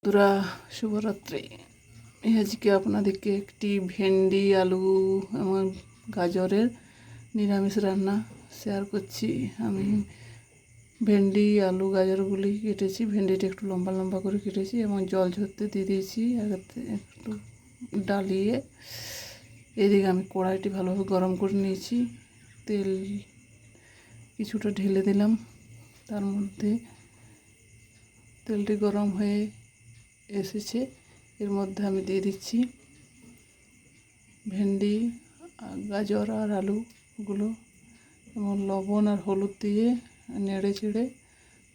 বন্ধুরা, শুভরাত্রি। আজকে আপনাদেরকে একটি ভেন্ডি, আলু এবং গাজরের নিরামিষ রান্না শেয়ার করছি। আমি ভেন্ডি, আলু, গাজরগুলি কেটেছি। ভেন্ডিটা একটু লম্বা লম্বা করে কেটেছি এবং জল ঝরতে দিয়ে দিয়েছি আগে একটু ডালিয়ে। এদিকে আমি কড়াইটি ভালোভাবে গরম করে নিয়েছি। তেল কিছুটা ঢেলে দিলাম। তার মধ্যে তেলটি গরম হয়ে এসেছে। এর মধ্যে আমি দিয়ে দিচ্ছি ভেন্ডি, গাজর আর আলুগুলো এবং লবণ আর হলুদ দিয়ে নেড়ে চেড়ে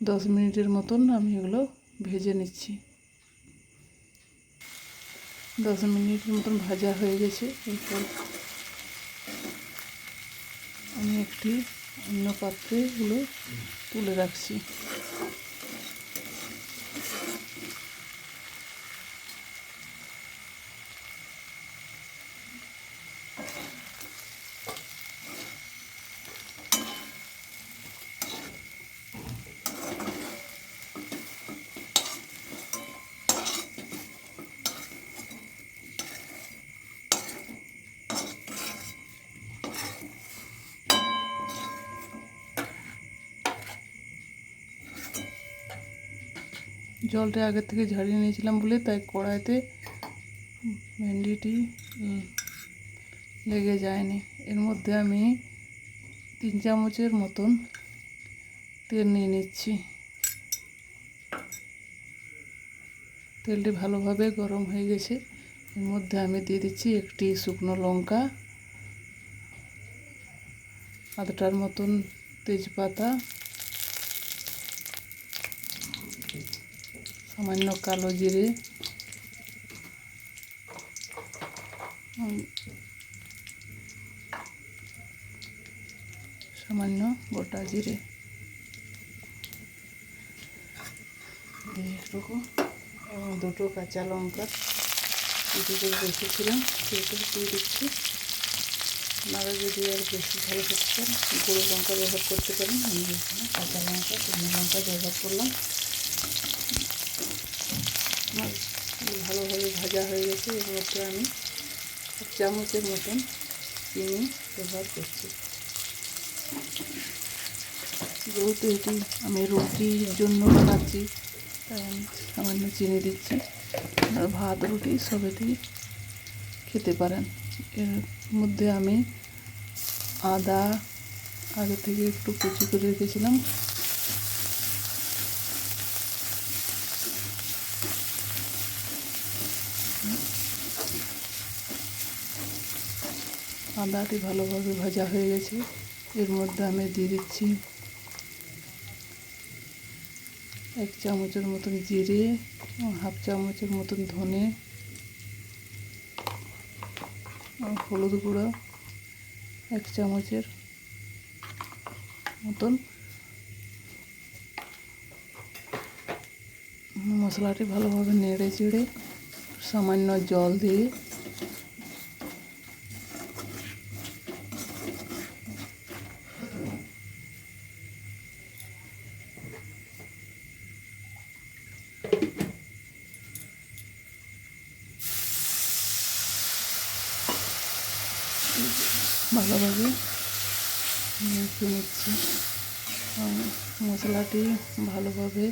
10 মিনিটের মতন আমি এগুলো ভেজে নিচ্ছি। 10 মিনিটের মতন ভাজা হয়ে গেছে। এরপর আমি একটি অন্য পাত্রে এগুলো তুলে রাখছি। জলটা আগে থেকে ঝারিয়ে নিয়েছিলাম বলে তাই কড়াইতে ভেন্ডিটি লেগে যায়নি। এর মধ্যে আমি 3 চামচের মতন তেল নিয়ে নিচ্ছি। তেলটি ভালোভাবে গরম হয়ে গেছে। এর মধ্যে আমি দিয়ে দিচ্ছি একটি শুকনো লঙ্কা, আধটার মতন তেজপাতা, সামান্য কালো জিরে, সামান্য গোটা জিরে দিয়ে এটুকু এবং 2টো কাঁচা লঙ্কা কুচি করে রেখেছিলাম সেটা দিয়ে দিচ্ছি। আপনারা যদি আর বেশি ভালো করতে চান গুঁড়ো লঙ্কা ব্যবহার করতে পারেন। আমি এখানে কাঁচা লঙ্কা, শুকনো লঙ্কা ব্যবহার করলাম। আমার ভালোভাবে ভাজা হয়ে গেছে। এর মধ্যে আমি 1 চামচের মতন চিনি ব্যবহার করছি। যেহেতু এটি আমি রুটির জন্য বানাচ্ছি তাই আমি সামান্য চিনি দিচ্ছি। আর ভাত, রুটি সবেতেই খেতে পারেন। এর মধ্যে আমি আদা আগে থেকে একটু কুচি করে রেখেছিলাম, আদাটি ভালোভাবে ভাজা হয়ে গেছে। এর মধ্যে আমি দিয়ে দিচ্ছি 1 চামচের মতন জিরে, 1/2 চামচের মতন ধনে, হলুদ গুঁড়ো 1 চামচের মতন। মশলাটি ভালোভাবে নেড়ে চেড়ে সামান্য জল দিয়ে ভালোভাবে মিশিয়ে নিচ্ছি। মশলাটি ভালোভাবে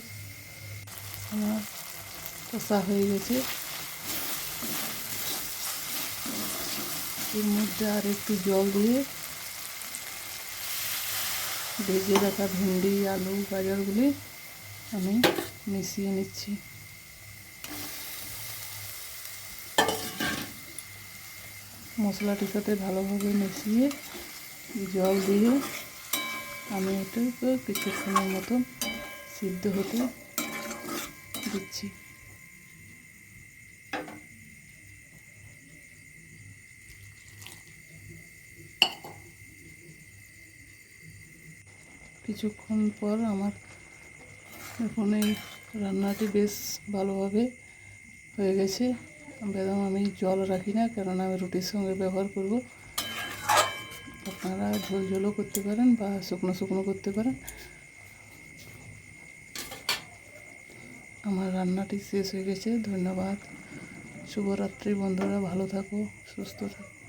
আমার কষা হয়ে গেছে। এর মধ্যে আর একটু জল দিয়ে ভেজে রাখা ভেন্ডি, আলু, গাজরগুলি আমি মিশিয়ে নিচ্ছি। মশলাটির সাথে ভালোভাবে মিশিয়ে জল দিয়ে আমি এটাকে কিছুক্ষণের মতন সিদ্ধ হতে দিচ্ছি। কিছুক্ষণ পর আমার এখন এই রান্নাটি বেশ ভালোভাবে হয়ে গেছে। বেদম আমি জল রাখি না, কেননা আমি রুটির সঙ্গে ব্যবহার করব। আপনারা ঝোল ঝোলও করতে পারেন বা শুকনো শুকনো করতে পারেন। আমার রান্নাটি শেষ হয়ে গেছে। ধন্যবাদ। শুভরাত্রি বন্ধুরা, ভালো থাকো, সুস্থ থাকো।